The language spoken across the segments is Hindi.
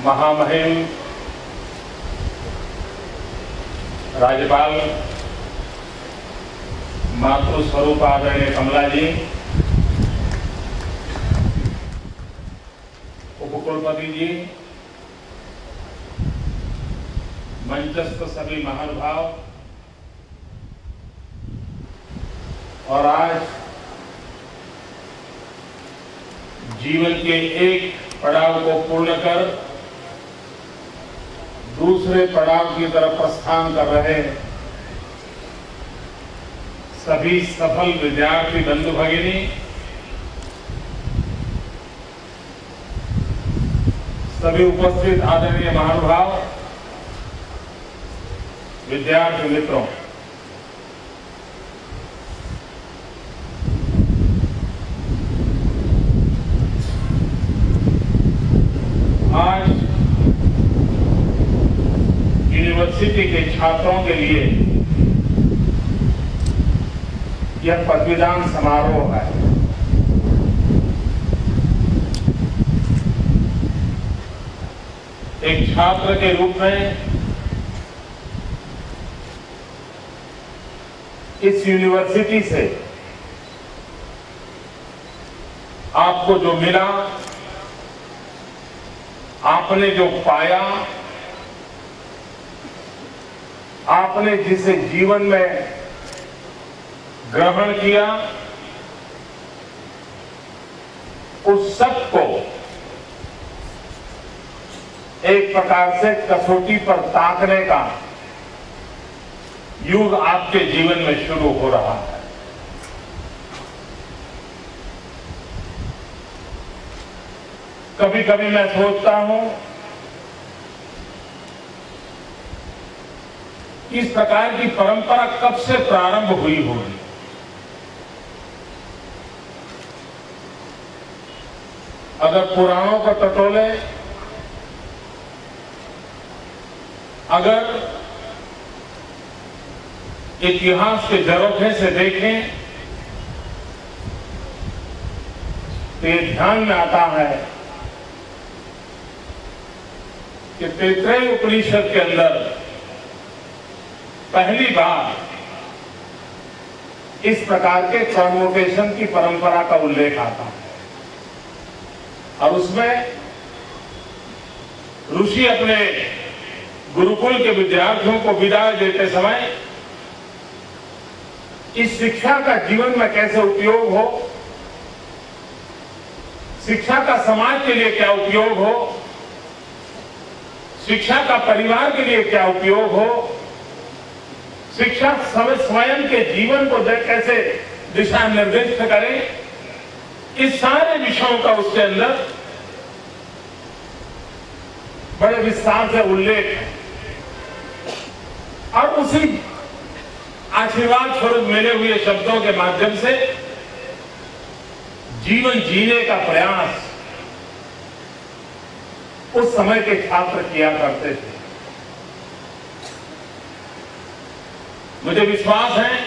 महामहिम राज्यपाल मातृ स्वरूप आदरणीय कमला जी, उपकुलपति जी, मंचस्थ सभी महानुभाव और आज जीवन के एक पड़ाव को पूर्ण कर दूसरे पड़ाव की तरफ प्रस्थान कर रहे सभी सफल विद्यार्थी बंधु भगिनी, सभी उपस्थित आदरणीय महानुभाव, विद्यार्थी मित्रों, आज यूनिवर्सिटी के छात्रों के लिए यह पदवीदान समारोह है। एक छात्र के रूप में इस यूनिवर्सिटी से आपको जो मिला, आपने जो पाया, आपने जिसे जीवन में ग्रहण किया, उस सब को एक प्रकार से कसौटी पर ताकने का युग आपके जीवन में शुरू हो रहा है। कभी कभी मैं सोचता हूं कि इस प्रकार की परंपरा कब से प्रारंभ हुई होगी। अगर पुराणों को टटोले, अगर इतिहास के झरोखे से देखें तो ये ध्यान में आता है कि तैत्तिरीय उपनिषद के अंदर पहली बार इस प्रकार के कन्वोकेशन की परंपरा का उल्लेख आता है और उसमें ऋषि अपने गुरुकुल के विद्यार्थियों को विदाई देते समय इस शिक्षा का जीवन में कैसे उपयोग हो, शिक्षा का समाज के लिए क्या उपयोग हो, शिक्षा का परिवार के लिए क्या उपयोग हो, शिक्षा स्वयं के जीवन को कैसे दिशा निर्दिष्ट करे, इस सारे विषयों का उसके अंदर बड़े विस्तार से उल्लेख है और उसी आशीर्वाद स्वरूप मिले हुए शब्दों के माध्यम से जीवन जीने का प्रयास उस समय के छात्र किया करते थे। मुझे विश्वास है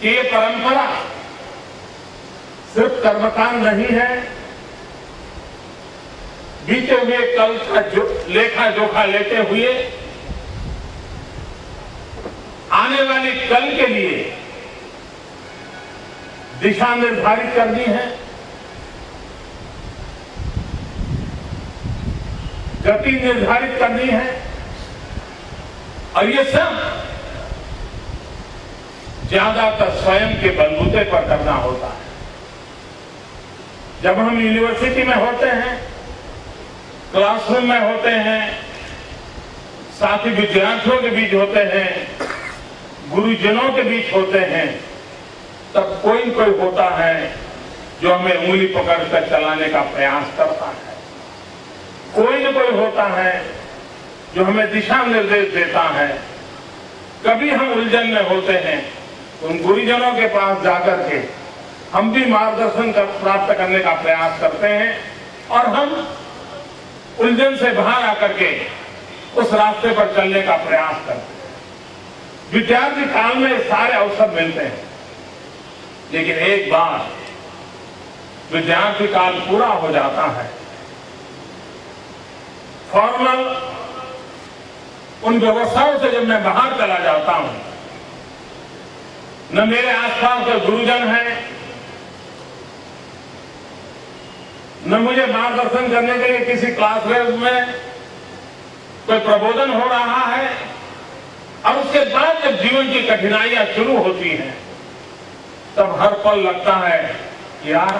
कि ये परंपरा सिर्फ कर्मकांड नहीं है, बीते हुए कल का लेखा जोखा लेते हुए आने वाली कल के लिए दिशा निर्धारित करनी है, गति निर्धारित करनी है और ये सब ज्यादातर स्वयं के बलबूते पर करना होता है। जब हम यूनिवर्सिटी में होते हैं, क्लासरूम में होते हैं, साथी विद्यार्थियों के बीच होते हैं, गुरुजनों के बीच होते हैं, तब कोई न कोई होता है जो हमें उंगली पकड़कर चलाने का प्रयास करता है, कोई न कोई होता है जो हमें दिशा निर्देश देता है। कभी हम उलझन में होते हैं तो उन गुरुजनों के पास जाकर के हम भी मार्गदर्शन प्राप्त करने का प्रयास करते हैं और हम उलझन से बाहर आकर के उस रास्ते पर चलने का प्रयास करते हैं। विद्यार्थी काल में सारे अवसर मिलते हैं। लेकिन एक बार विद्यार्थी काल पूरा हो जाता है, फॉर्मल उन व्यवस्थाओं से जब मैं बाहर चला जाता हूं, न मेरे आसपास कोई गुरुजन है, न मुझे मार्गदर्शन करने के लिए किसी क्लासरूम में कोई प्रबोधन हो रहा है, और उसके बाद जब जीवन की कठिनाइयां शुरू होती हैं, तब हर पल लगता है कि यार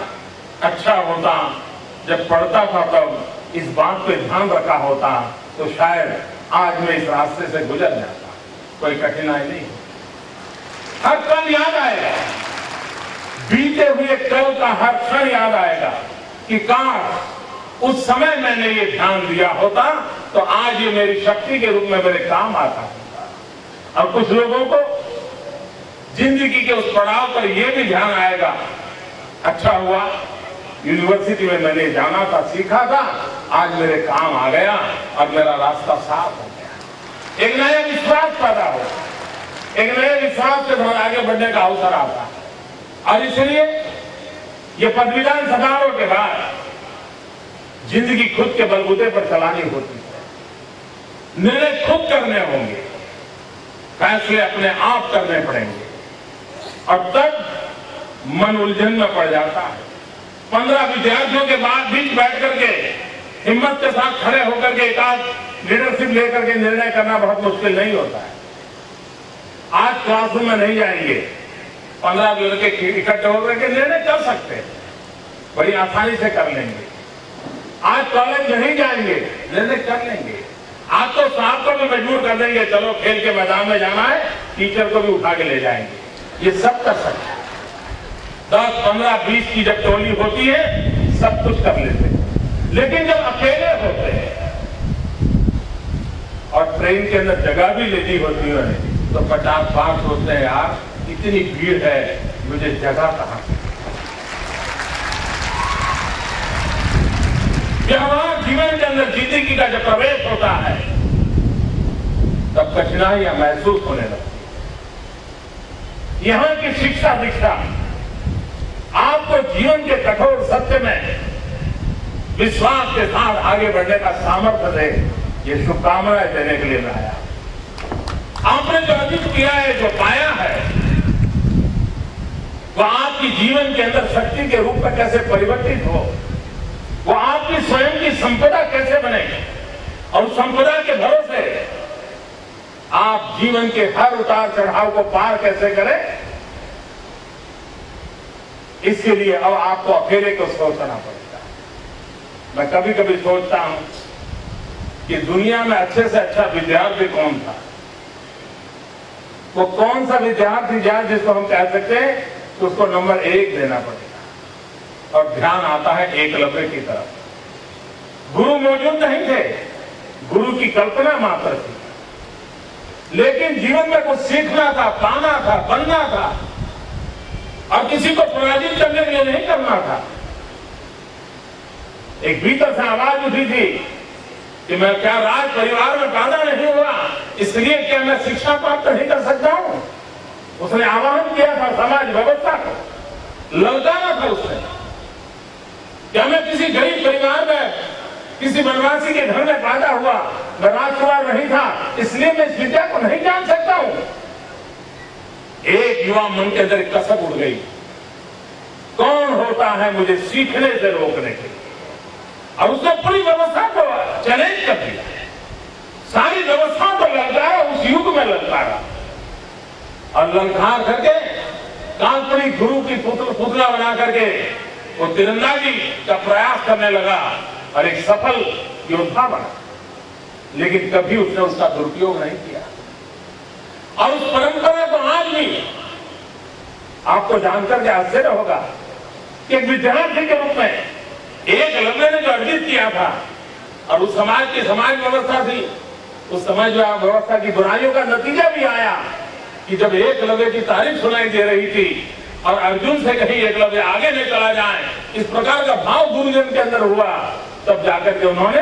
अच्छा होता जब पढ़ता था तब इस बात पे ध्यान रखा होता तो शायद आज मैं इस रास्ते से गुजर जाता, कोई कठिनाई नहीं। हर पल याद आएगा, बीते हुए कल का हर क्षण याद आएगा कि काश उस समय मैंने ये ध्यान दिया होता तो आज ये मेरी शक्ति के रूप में मेरे काम आता होता। और कुछ लोगों को जिंदगी के उस पड़ाव पर यह भी ध्यान आएगा, अच्छा हुआ यूनिवर्सिटी में मैंने जाना था, सीखा था, आज मेरे काम आ गया और मेरा रास्ता साफ हो गया। एक नया विश्वास पैदा हो, एक नए विश्वास से आगे बढ़ने का अवसर आता। और इसलिए ये पदवीदान समारोह के बाद जिंदगी खुद के बलबूते पर चलानी होती है, निर्णय खुद करने होंगे, फैसले अपने आप करने पड़ेंगे, और तब मन उलझन में पड़ जाता है। 15 विद्यार्थियों के बाद बीच बैठ करके हिम्मत के साथ खड़े होकर के एक आध लीडरशिप लेकर के निर्णय करना बहुत मुश्किल नहीं होता है। आज क्लासरूम में नहीं जाएंगे, 15 लड़के इकट्ठे होकर के निर्णय कर सकते हैं, बड़ी आसानी से कर लेंगे। आज कॉलेज नहीं जाएंगे, निर्णय कर लेंगे। आज तो साहब को भी मजबूर कर देंगे, चलो खेल के मैदान में जाना है, टीचर को भी उठा के ले जाएंगे, ये सब कर सकते हैं। 10, 15, 20 की जब टोली होती है सब कुछ कर लेते हैं, लेकिन जब अकेले होते हैं और ट्रेन के अंदर जगह भी लेनी होती है तो 50 बार सोचते हैं, यार इतनी भीड़ है, मुझे जगह कहां से। व्यवहार जीवन के अंदर जिंदगी का जब प्रवेश होता है तब कठिनाइयां महसूस होने लगती है। यहां की शिक्षा दीक्षा आपको जीवन के कठोर सत्य में विश्वास के साथ आगे बढ़ने का सामर्थ्य दे, ये शुभकामनाएं देने के लिए मैं आया। आपने जो अर्जित किया है, जो पाया है, वो आपकी जीवन के अंदर शक्ति के रूप में कैसे परिवर्तित हो, वो आपकी स्वयं की संपदा कैसे बने, और संपदा के भरोसे आप जीवन के हर उतार चढ़ाव को पार कैसे करें, इसके लिए अब आपको अकेले को सोचना पड़ेगा। मैं कभी कभी सोचता हूं कि दुनिया में अच्छे से अच्छा विद्यार्थी कौन था, वो कौन सा विद्यार्थी जाए जिसको हम कह सकते हैं तो उसको नंबर 1 देना पड़ेगा। और ध्यान आता है एकलव्य की तरफ। गुरु मौजूद नहीं थे, गुरु की कल्पना मात्र थी, लेकिन जीवन में कुछ सीखना था, पाना था, बनना था, और किसी को पराजित करने के लिए नहीं करना था। एक भीतर से आवाज उठी थी कि मैं क्या राज परिवार में पैदा नहीं हुआ, इसलिए क्या मैं शिक्षा प्राप्त नहीं कर सकता हूं। उसने आह्वान किया था समाज व्यवस्था को, ललकारा था उसने। क्या मैं किसी गरीब परिवार में, किसी वनवासी के घर में पैदा हुआ, मैं राजकुमार नहीं था, इसलिए मैं इस विद्या को नहीं जान सकता हूं। एक युवा मन के अंदर कसक उड़ गई, कौन होता है मुझे सीखने से रोकने के लिए, और उसने पूरी व्यवस्था को चैलेंज कर दिया, सारी व्यवस्था को ललकारा, उस युग में ललकारा, और ललकार करके काल्पनिक गुरु की पुतला बना करके वो तीरंदाजी का प्रयास करने लगा और एक सफल योद्धा बना। लेकिन कभी उसने उसका दुरुपयोग नहीं किया, और उस परंपरा को आज भी आपको जानकर के आश्चर्य होगा कि एक विद्यार्थी के रूप में एकलव्य ने जो अर्जित किया था, और उस समाज की समाज व्यवस्था थी, उस समाज व्यवस्था की बुराइयों का नतीजा भी आया कि जब एकलव्य की तारीफ सुनाई दे रही थी और अर्जुन से कहीं एकलव्य आगे नहीं चला जाए, इस प्रकार का भाव गुरुजन के अंदर हुआ, तब जाकर के उन्होंने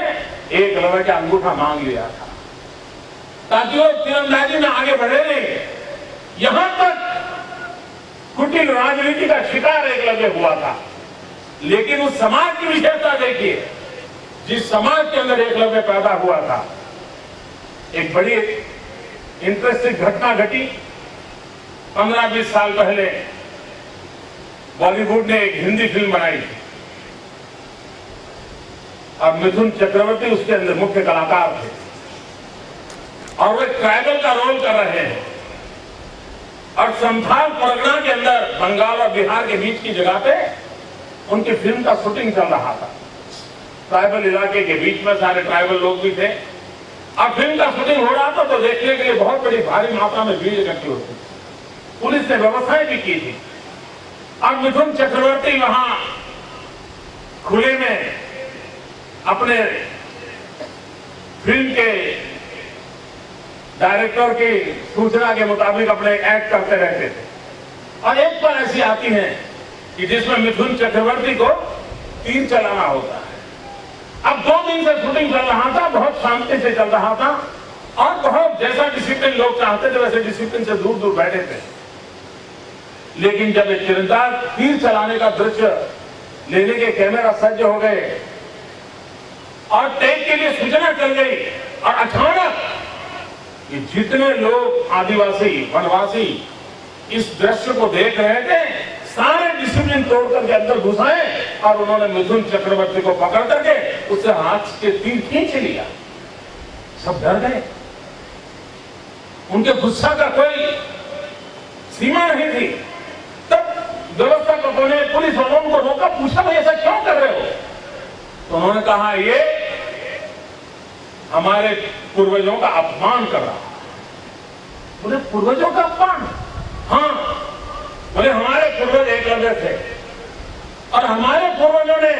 एकलव्य का अंगूठा मांग लिया था ताकि वो तीरंदाजी में आगे बढ़े नहीं। यहां तक कुटिल राजनीति का शिकार एकलव्य हुआ था। लेकिन उस समाज की विशेषता देखिए, जिस समाज के अंदर एकलव्य पैदा हुआ था। एक बड़ी इंटरेस्टिंग घटना घटी। 15-20 साल पहले बॉलीवुड ने एक हिंदी फिल्म बनाई थी और मिथुन चक्रवर्ती उसके अंदर मुख्य कलाकार थे और वे ट्राइबल का रोल कर रहे हैं। और संथाल परगना के अंदर बंगाल और बिहार के बीच की जगह पे उनकी फिल्म का शूटिंग चल रहा था। ट्राइबल इलाके के बीच में सारे ट्राइबल लोग भी थे और फिल्म का शूटिंग हो रहा था तो देखने के लिए बहुत बड़ी भारी मात्रा में भीड़ इकट्ठी होती थी। पुलिस ने व्यवस्थाएं भी की थी और मिथुन चक्रवर्ती वहां खुले में अपने फिल्म के डायरेक्टर की सूचना के मुताबिक अपने एक्ट करते रहते थे। और एक बार ऐसी आती है कि जिसमें मिथुन चक्रवर्ती को तीर चलाना होता है। अब 2 दिन से शूटिंग चल रहा था, बहुत शांति से चल रहा था और बहुत जैसा डिसिप्लिन लोग चाहते थे वैसे डिसिप्लिन से दूर दूर बैठे थे। लेकिन जब एक तीरंदाज तीर चलाने का दृश्य लेने के कैमरा सज्ज हो गए और टेक के लिए सूचना चल गई और अचानक ये जितने लोग आदिवासी वनवासी इस दृश्य को देख रहे थे सारे डिसिप्लिन तोड़ करके अंदर घुसाए और उन्होंने मिथुन चक्रवर्ती को पकड़ करके उससे हाथ के तीर खींच लिया। सब डर गए। उनके गुस्सा का कोई सीमा नहीं थी। तब व्यवस्थापकों ने पुलिस वालों को रोका, पूछा भाई ऐसा क्यों कर रहे हो? तो उन्होंने कहा ये हमारे पूर्वजों का अपमान कर रहा है। बोले पूर्वजों का अपमान? हाँ, बोले हमारे पूर्वज एकलव्य थे और हमारे पूर्वजों ने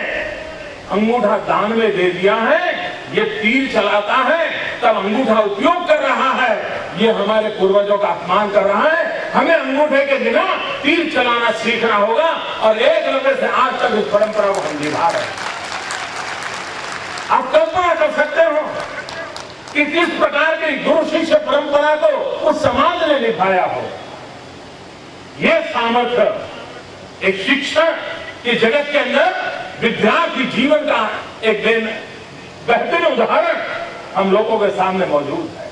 अंगूठा दान में दे दिया है। ये तीर चलाता है तब अंगूठा उपयोग कर रहा है, ये हमारे पूर्वजों का अपमान कर रहा है। हमें अंगूठे के बिना तीर चलाना सीखना होगा और एकलव्य से आज तक इस परंपरा को हम निभा रहे हैं। आप कल्पना कर सकते हो कि किस प्रकार की गुरु शिष्य परंपरा को उस समाज ने निभाया हो। यह सामर्थ्य एक शिक्षण के जगत के अंदर विद्यार्थी जीवन का एक बेहतरीन उदाहरण हम लोगों के सामने मौजूद है।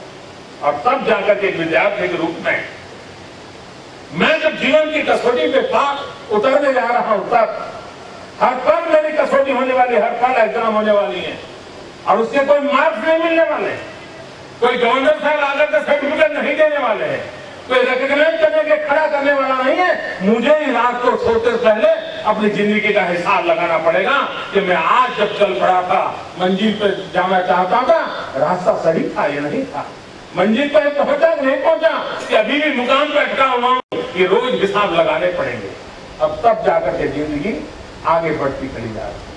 और तब जाकर के एक विद्यार्थी के रूप में मैं जब जीवन की कसौटी पे पार उतरने जा रहा हूं तब हर पल मेरी कसौटी होने वाली, हर पल एग्जाम होने वाली है और उसके कोई मार्क्स नहीं मिलने वाले, कोई गवर्नर साहब आकर के सर्टिफिकेट नहीं देने वाले हैं, कोई रिकॉग्नाइज करने के खड़ा करने वाला नहीं है। मुझे ही रात को सोते से पहले अपनी जिंदगी का हिसाब लगाना पड़ेगा कि मैं आज जब चल पड़ा था, मंजिल पे जाना चाहता था, रास्ता सही था या नहीं था, मंजिल पर पहुंचा नहीं पहुंचा, कि अभी भी मुकाम पे अटका हुआ हूं, ये रोज हिसाब लगाने पड़ेंगे। अब तब जाकर के जिंदगी आगे बढ़ती चली जा रही है।